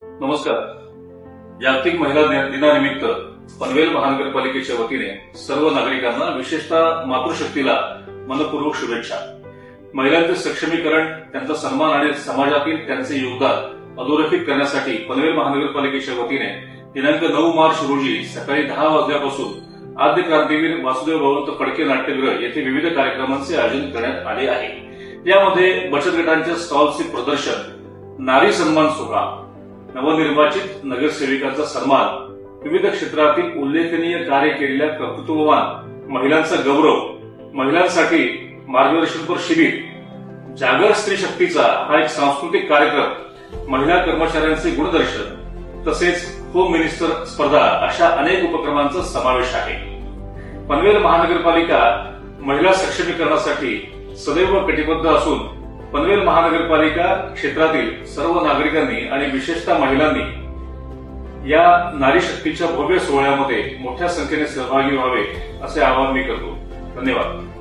नमस्कार. जागतिक महिला दिनानिमित्त पनवेल महानगरपालिकेच्या वतीने सर्व नागरिकांना, विशेषतः मातृशक्तीला मनपूर्वक शुभेच्छा. महिलांचे सक्षमीकरण, त्यांचा सन्मान आणि समाजातील त्यांचे योगदान अधोरेखित करण्यासाठी पनवेल महानगरपालिकेच्या वतीने दिनांक 9 मार्च रोजी सकाळी 10 वाजल्यापासून आद्य क्रांतीवीर वासुदेव बळवंत फडके नाट्यगृह येथे विविध कार्यक्रमांचे आयोजन करण्यात आले आहे. यामध्ये बचत गटांच्या स्टॉलचे प्रदर्शन, नारी सन्मान सोहळा, नवनिर्वाचित नगरसेविकांचा सन्मान, विविध क्षेत्रातील उल्लेखनीय कार्य केलेल्या कर्तृत्ववान महिलांचा गौरव, महिलांसाठी मार्गदर्शनपर शिबिर, जागर स्त्री शक्तीचा हा एक सांस्कृतिक कार्यक्रम, महिला कर्मचाऱ्यांचे गुणदर्शन तसेच होम मिनिस्टर स्पर्धा अशा अनेक उपक्रमांचा समावेश आहे. पनवेल महानगरपालिका महिला सक्षमीकरणासाठी सदैव कटिबद्ध असून पनवेल महानगरपालिका क्षेत्रातील सर्व नागरिकांनी आणि विशेषतः महिलांनी या नारी शक्तीच्या भव्य सोहळ्यामध्ये मोठ्या संख्येने सहभागी व्हावे असे आवाहन मी करतो. धन्यवाद.